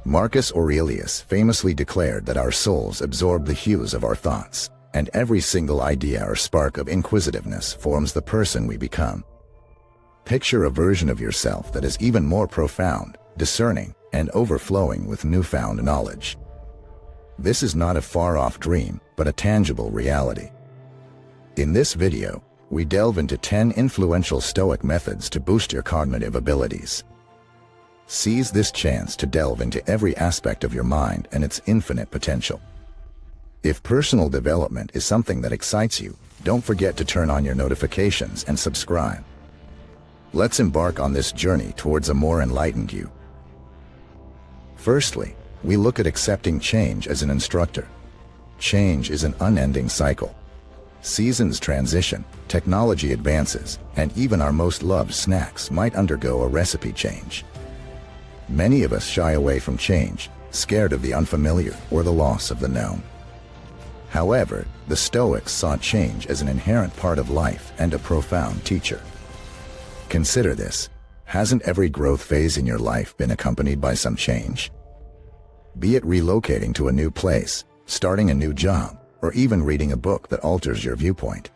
Marcus Aurelius famously declared that our souls absorb the hues of our thoughts, and every single idea or spark of inquisitiveness forms the person we become. Picture a version of yourself that is even more profound, discerning, and overflowing with newfound knowledge. This is not a far-off dream, but a tangible reality. In this video, we delve into 10 influential Stoic methods to boost your cognitive abilities. Seize this chance to delve into every aspect of your mind and its infinite potential. If personal development is something that excites you, don't forget to turn on your notifications and subscribe. Let's embark on this journey towards a more enlightened you. Firstly, we look at accepting change as an instructor. Change is an unending cycle. Seasons transition, technology advances, and even our most loved snacks might undergo a recipe change. Many of us shy away from change, scared of the unfamiliar or the loss of the known. However, the Stoics saw change as an inherent part of life and a profound teacher. Consider this: hasn't every growth phase in your life been accompanied by some change? Be it relocating to a new place, starting a new job, or even reading a book that alters your viewpoint.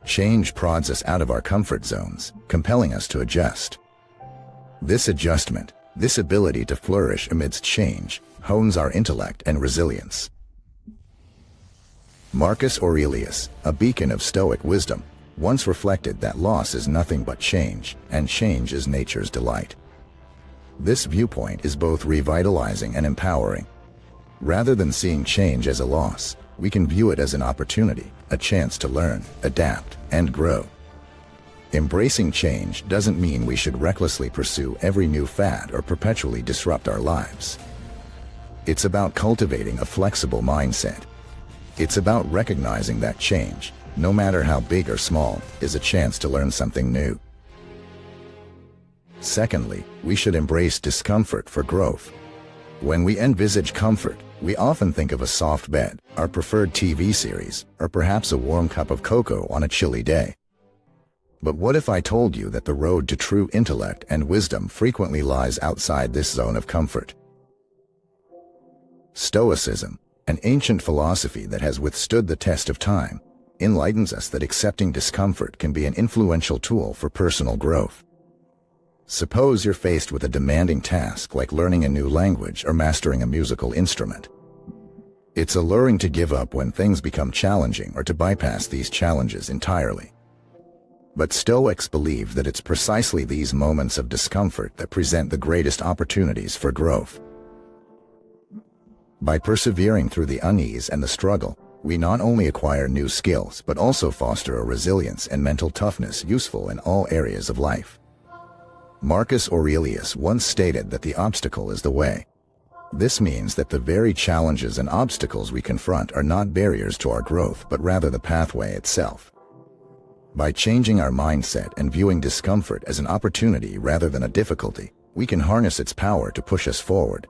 Change prods us out of our comfort zones, compelling us to adjust. This adjustment, this ability to flourish amidst change, hones our intellect and resilience. Marcus Aurelius, a beacon of Stoic wisdom, once reflected that loss is nothing but change, and change is nature's delight. This viewpoint is both revitalizing and empowering. Rather than seeing change as a loss, we can view it as an opportunity, a chance to learn, adapt, and grow. Embracing change doesn't mean we should recklessly pursue every new fad or perpetually disrupt our lives. It's about cultivating a flexible mindset. It's about recognizing that change, no matter how big or small, is a chance to learn something new. Secondly, we should embrace discomfort for growth. When we envisage comfort, we often think of a soft bed, our preferred TV series, or perhaps a warm cup of cocoa on a chilly day. But what if I told you that the road to true intellect and wisdom frequently lies outside this zone of comfort? Stoicism, an ancient philosophy that has withstood the test of time, enlightens us that accepting discomfort can be an influential tool for personal growth. Suppose you're faced with a demanding task like learning a new language or mastering a musical instrument. It's alluring to give up when things become challenging or to bypass these challenges entirely. But Stoics believe that it's precisely these moments of discomfort that present the greatest opportunities for growth. By persevering through the unease and the struggle, we not only acquire new skills but also foster a resilience and mental toughness useful in all areas of life. Marcus Aurelius once stated that the obstacle is the way. This means that the very challenges and obstacles we confront are not barriers to our growth but rather the pathway itself. By changing our mindset and viewing discomfort as an opportunity rather than a difficulty, we can harness its power to push us forward.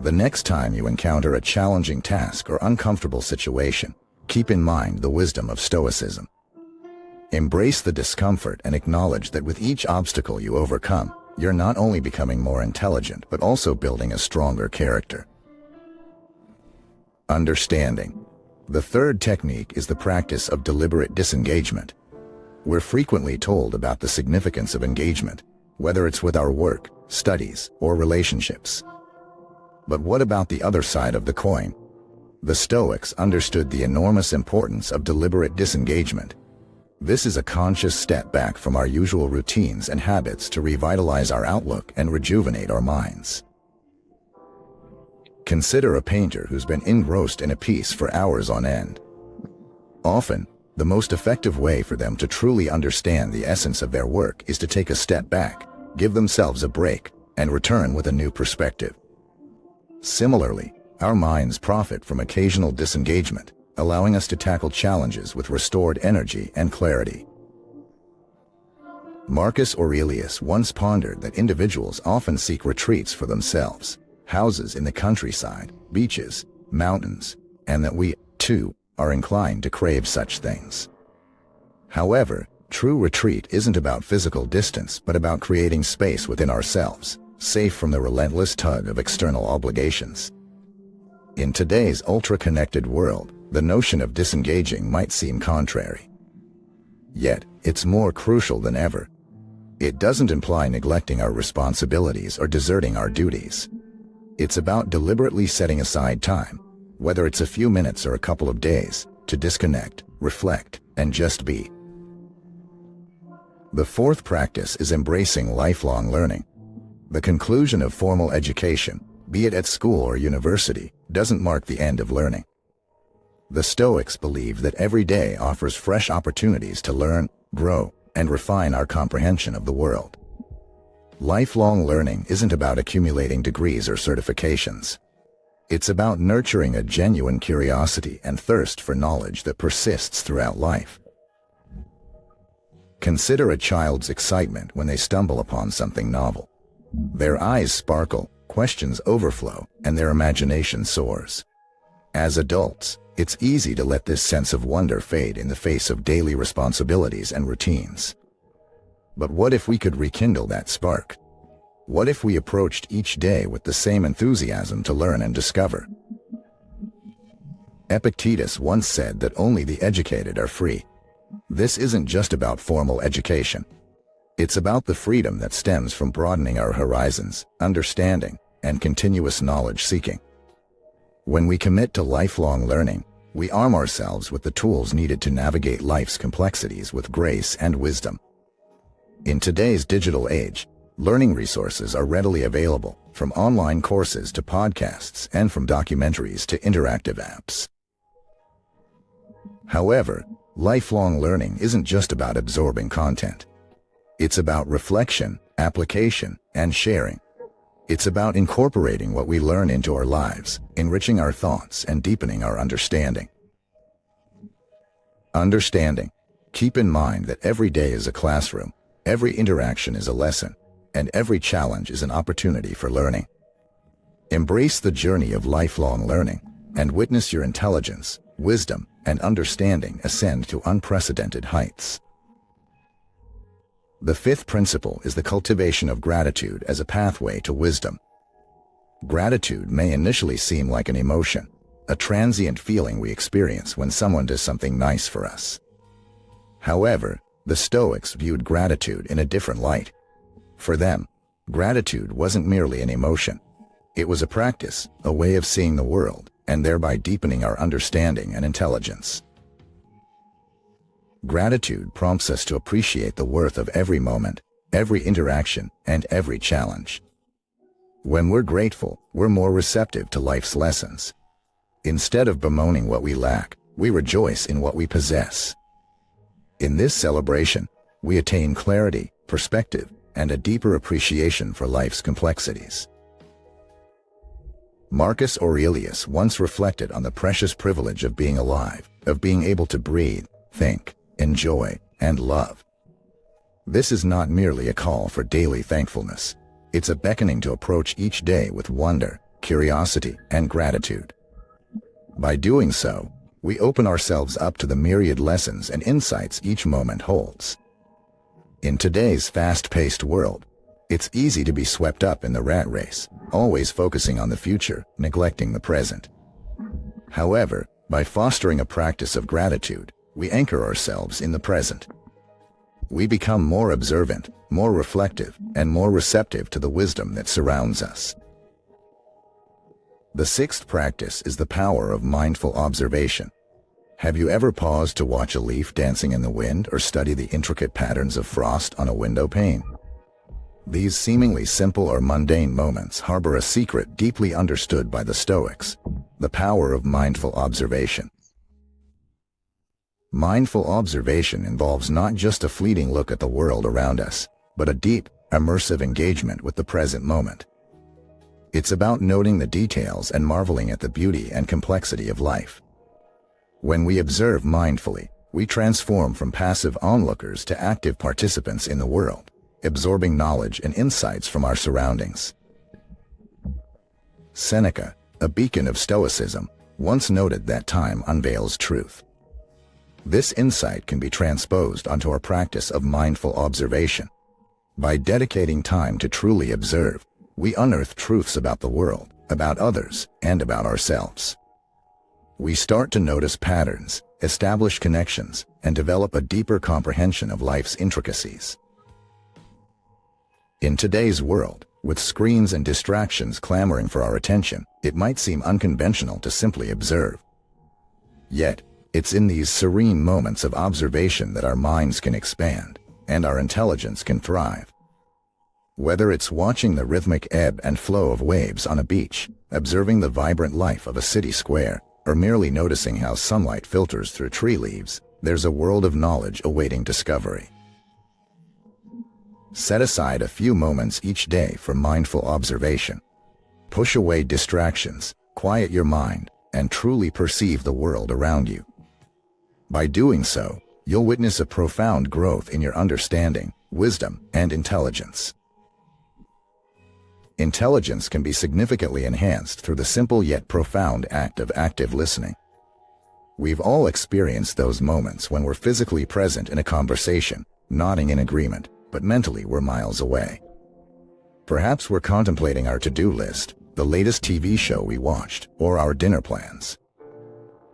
The next time you encounter a challenging task or uncomfortable situation, keep in mind the wisdom of Stoicism. Embrace the discomfort and acknowledge that with each obstacle you overcome, you're not only becoming more intelligent but also building a stronger character. Understanding. The third technique is the practice of deliberate disengagement. We're frequently told about the significance of engagement, whether it's with our work, studies, or relationships. But what about the other side of the coin? The Stoics understood the enormous importance of deliberate disengagement. This is a conscious step back from our usual routines and habits to revitalize our outlook and rejuvenate our minds. Consider a painter who's been engrossed in a piece for hours on end. Often, the most effective way for them to truly understand the essence of their work is to take a step back, give themselves a break, and return with a new perspective. Similarly, our minds profit from occasional disengagement, allowing us to tackle challenges with restored energy and clarity. Marcus Aurelius once pondered that individuals often seek retreats for themselves, houses in the countryside, beaches, mountains, and that we, too, are inclined to crave such things. However, true retreat isn't about physical distance but about creating space within ourselves, safe from the relentless tug of external obligations. In today's ultra-connected world, the notion of disengaging might seem contrary. Yet, it's more crucial than ever. It doesn't imply neglecting our responsibilities or deserting our duties. It's about deliberately setting aside time, whether it's a few minutes or a couple of days, to disconnect, reflect, and just be. The fourth practice is embracing lifelong learning. The conclusion of formal education, be it at school or university, doesn't mark the end of learning. The Stoics believe that every day offers fresh opportunities to learn, grow, and refine our comprehension of the world. Lifelong learning isn't about accumulating degrees or certifications. It's about nurturing a genuine curiosity and thirst for knowledge that persists throughout life. Consider a child's excitement when they stumble upon something novel. Their eyes sparkle, questions overflow, and their imagination soars. As adults, it's easy to let this sense of wonder fade in the face of daily responsibilities and routines. But what if we could rekindle that spark? What if we approached each day with the same enthusiasm to learn and discover? Epictetus once said that only the educated are free. This isn't just about formal education. It's about the freedom that stems from broadening our horizons, understanding, and continuous knowledge seeking. When we commit to lifelong learning, we arm ourselves with the tools needed to navigate life's complexities with grace and wisdom. In today's digital age, learning resources are readily available, from online courses to podcasts and from documentaries to interactive apps. However, lifelong learning isn't just about absorbing content. It's about reflection, application, and sharing. It's about incorporating what we learn into our lives, enriching our thoughts, and deepening our understanding. Understanding. Keep in mind that every day is a classroom, every interaction is a lesson, and every challenge is an opportunity for learning. Embrace the journey of lifelong learning, and witness your intelligence, wisdom, and understanding ascend to unprecedented heights. The fifth principle is the cultivation of gratitude as a pathway to wisdom. Gratitude may initially seem like an emotion, a transient feeling we experience when someone does something nice for us. However, the Stoics viewed gratitude in a different light. For them, gratitude wasn't merely an emotion. It was a practice, a way of seeing the world, and thereby deepening our understanding and intelligence. Gratitude prompts us to appreciate the worth of every moment, every interaction, and every challenge. When we're grateful, we're more receptive to life's lessons. Instead of bemoaning what we lack, we rejoice in what we possess. In this celebration, we attain clarity, perspective, and a deeper appreciation for life's complexities. Marcus Aurelius once reflected on the precious privilege of being alive, of being able to breathe, think, enjoy, and love. This is not merely a call for daily thankfulness. It's a beckoning to approach each day with wonder, curiosity, and gratitude. By doing so, we open ourselves up to the myriad lessons and insights each moment holds. In today's fast-paced world, it's easy to be swept up in the rat race, always focusing on the future, neglecting the present. However, by fostering a practice of gratitude, we anchor ourselves in the present. We become more observant, more reflective, and more receptive to the wisdom that surrounds us. The sixth practice is the power of mindful observation. Have you ever paused to watch a leaf dancing in the wind or study the intricate patterns of frost on a window pane? These seemingly simple or mundane moments harbor a secret deeply understood by the Stoics: the power of mindful observation. Mindful observation involves not just a fleeting look at the world around us, but a deep, immersive engagement with the present moment. It's about noting the details and marveling at the beauty and complexity of life. When we observe mindfully, we transform from passive onlookers to active participants in the world, absorbing knowledge and insights from our surroundings. Seneca, a beacon of Stoicism, once noted that time unveils truth. This insight can be transposed onto our practice of mindful observation. By dedicating time to truly observe, we unearth truths about the world, about others, and about ourselves. We start to notice patterns, establish connections, and develop a deeper comprehension of life's intricacies. In today's world, with screens and distractions clamoring for our attention, it might seem unconventional to simply observe. Yet, it's in these serene moments of observation that our minds can expand, and our intelligence can thrive. Whether it's watching the rhythmic ebb and flow of waves on a beach, observing the vibrant life of a city square, or merely noticing how sunlight filters through tree leaves, there's a world of knowledge awaiting discovery. Set aside a few moments each day for mindful observation. Push away distractions, quiet your mind, and truly perceive the world around you. By doing so, you'll witness a profound growth in your understanding, wisdom, and intelligence. Intelligence can be significantly enhanced through the simple yet profound act of active listening. We've all experienced those moments when we're physically present in a conversation, nodding in agreement, but mentally we're miles away. Perhaps we're contemplating our to-do list, the latest TV show we watched, or our dinner plans.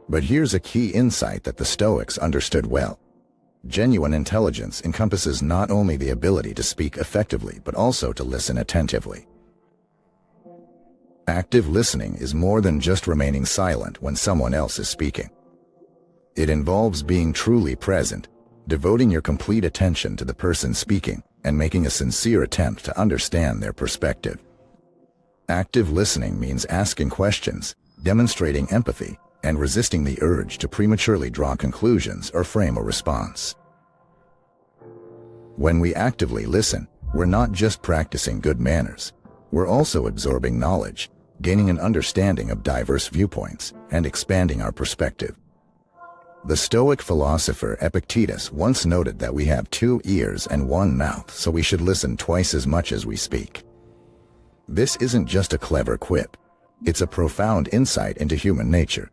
But here's a key insight that the Stoics understood well. Genuine intelligence encompasses not only the ability to speak effectively but also to listen attentively. Active listening is more than just remaining silent when someone else is speaking. It involves being truly present, devoting your complete attention to the person speaking, and making a sincere attempt to understand their perspective. Active listening means asking questions, demonstrating empathy, and resisting the urge to prematurely draw conclusions or frame a response. When we actively listen, we're not just practicing good manners. We're also absorbing knowledge, gaining an understanding of diverse viewpoints, and expanding our perspective. The Stoic philosopher Epictetus once noted that we have 2 ears and 1 mouth, so we should listen twice as much as we speak. This isn't just a clever quip. It's a profound insight into human nature.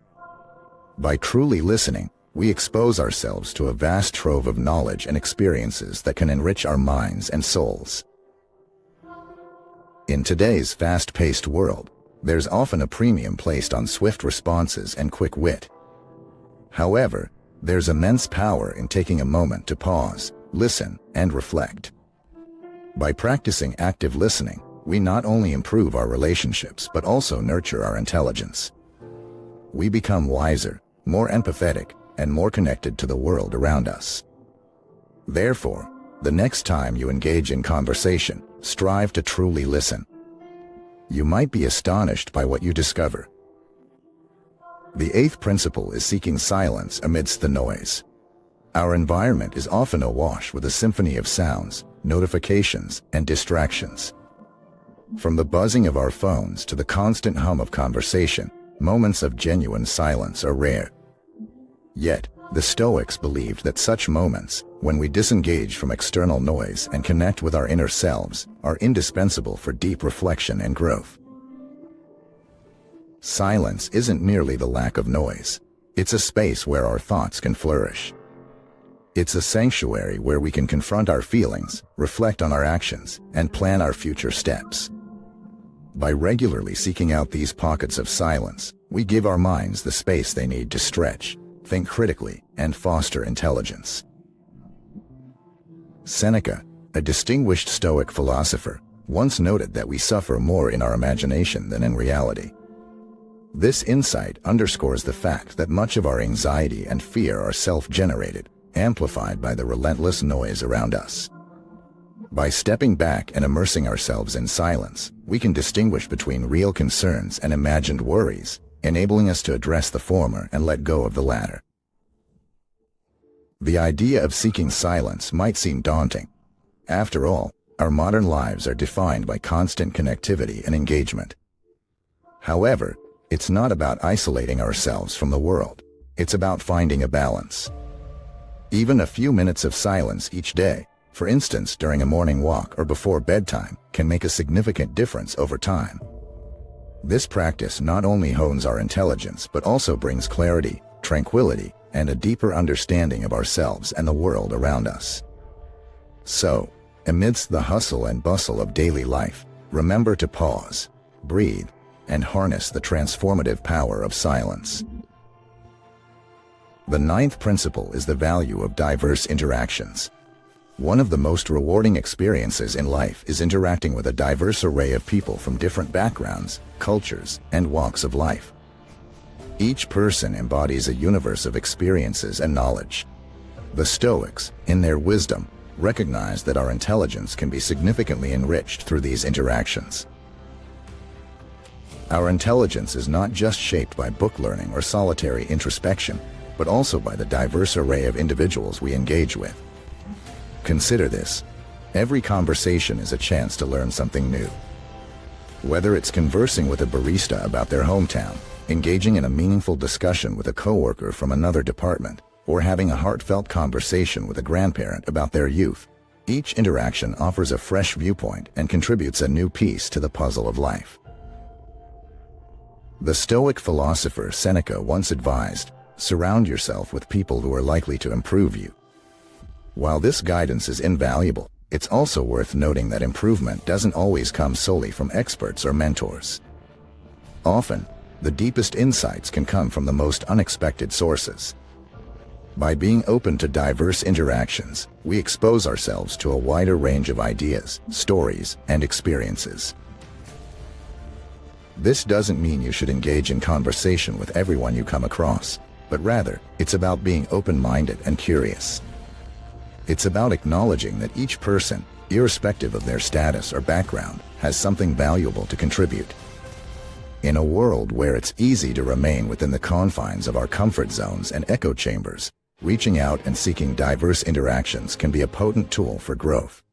By truly listening, we expose ourselves to a vast trove of knowledge and experiences that can enrich our minds and souls. In today's fast-paced world, there's often a premium placed on swift responses and quick wit. However, there's immense power in taking a moment to pause, listen, and reflect. By practicing active listening, we not only improve our relationships but also nurture our intelligence. We become wiser, more empathetic, and more connected to the world around us. Therefore, the next time you engage in conversation, strive to truly listen. You might be astonished by what you discover. The 8th principle is seeking silence amidst the noise. Our environment is often awash with a symphony of sounds, notifications, and distractions. From the buzzing of our phones to the constant hum of conversation, moments of genuine silence are rare. Yet, the Stoics believed that such moments, when we disengage from external noise and connect with our inner selves, are indispensable for deep reflection and growth. Silence isn't merely the lack of noise. It's a space where our thoughts can flourish. It's a sanctuary where we can confront our feelings, reflect on our actions, and plan our future steps. By regularly seeking out these pockets of silence, we give our minds the space they need to stretch, think critically, and foster intelligence. Seneca, a distinguished Stoic philosopher, once noted that we suffer more in our imagination than in reality. This insight underscores the fact that much of our anxiety and fear are self-generated, amplified by the relentless noise around us. By stepping back and immersing ourselves in silence, we can distinguish between real concerns and imagined worries, enabling us to address the former and let go of the latter. The idea of seeking silence might seem daunting. After all, our modern lives are defined by constant connectivity and engagement. However, it's not about isolating ourselves from the world. It's about finding a balance. Even a few minutes of silence each day, for instance during a morning walk or before bedtime, can make a significant difference over time. This practice not only hones our intelligence but also brings clarity, tranquility, and a deeper understanding of ourselves and the world around us. So, amidst the hustle and bustle of daily life, Remember to pause, breathe, and harness the transformative power of silence. The ninth principle is the value of diverse interactions. One of the most rewarding experiences in life is interacting with a diverse array of people from different backgrounds, cultures, and walks of life. Each person embodies a universe of experiences and knowledge. The Stoics, in their wisdom, recognize that our intelligence can be significantly enriched through these interactions. Our intelligence is not just shaped by book learning or solitary introspection, but also by the diverse array of individuals we engage with. Consider this: every conversation is a chance to learn something new. Whether it's conversing with a barista about their hometown, engaging in a meaningful discussion with a coworker from another department, or having a heartfelt conversation with a grandparent about their youth, each interaction offers a fresh viewpoint and contributes a new piece to the puzzle of life. The Stoic philosopher Seneca once advised, "Surround yourself with people who are likely to improve you." While this guidance is invaluable, it's also worth noting that improvement doesn't always come solely from experts or mentors. Often, the deepest insights can come from the most unexpected sources. By being open to diverse interactions, we expose ourselves to a wider range of ideas, stories, and experiences. This doesn't mean you should engage in conversation with everyone you come across, but rather, it's about being open-minded and curious. It's about acknowledging that each person, irrespective of their status or background, has something valuable to contribute. In a world where it's easy to remain within the confines of our comfort zones and echo chambers, reaching out and seeking diverse interactions can be a potent tool for growth.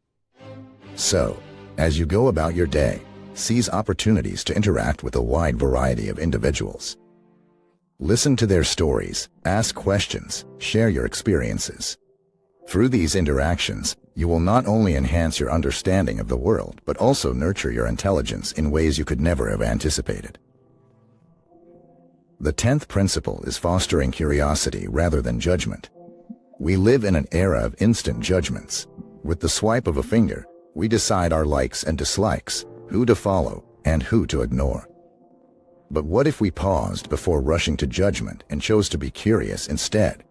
So, as you go about your day, seize opportunities to interact with a wide variety of individuals. Listen to their stories, ask questions, share your experiences. Through these interactions, you will not only enhance your understanding of the world, but also nurture your intelligence in ways you could never have anticipated. The 10th principle is fostering curiosity rather than judgment. We live in an era of instant judgments. With the swipe of a finger, we decide our likes and dislikes, who to follow, and who to ignore. But what if we paused before rushing to judgment and chose to be curious instead?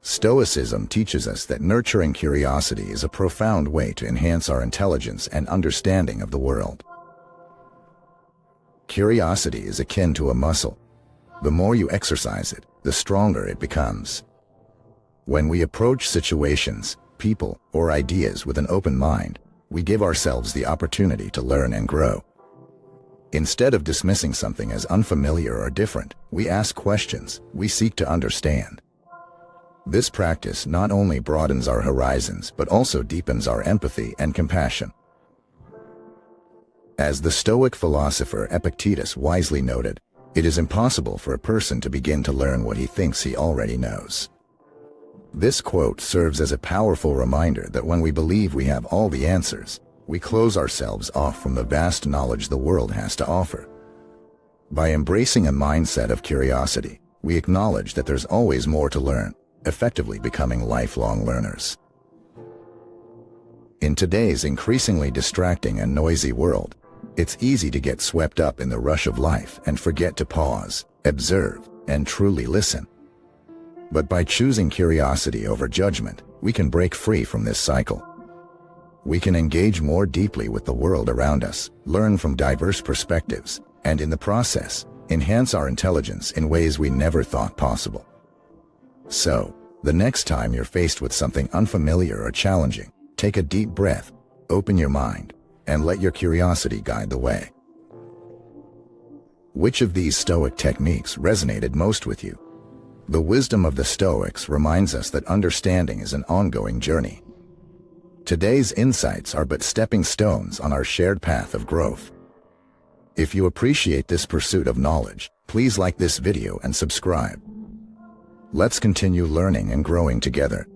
Stoicism teaches us that nurturing curiosity is a profound way to enhance our intelligence and understanding of the world. Curiosity is akin to a muscle. The more you exercise it, the stronger it becomes. When we approach situations, people, or ideas with an open mind, we give ourselves the opportunity to learn and grow. Instead of dismissing something as unfamiliar or different, we ask questions, we seek to understand. This practice not only broadens our horizons but also deepens our empathy and compassion. As the Stoic philosopher Epictetus wisely noted, it is impossible for a person to begin to learn what he thinks he already knows. This quote serves as a powerful reminder that when we believe we have all the answers, we close ourselves off from the vast knowledge the world has to offer. By embracing a mindset of curiosity, we acknowledge that there's always more to learn, effectively becoming lifelong learners. In today's increasingly distracting and noisy world, it's easy to get swept up in the rush of life and forget to pause, observe, and truly listen. But by choosing curiosity over judgment, we can break free from this cycle. We can engage more deeply with the world around us, learn from diverse perspectives, and in the process, enhance our intelligence in ways we never thought possible. So, the next time you're faced with something unfamiliar or challenging, take a deep breath, open your mind, and let your curiosity guide the way. Which of these Stoic techniques resonated most with you? The wisdom of the Stoics reminds us that understanding is an ongoing journey. Today's insights are but stepping stones on our shared path of growth. If you appreciate this pursuit of knowledge, please like this video and subscribe. Let's continue learning and growing together.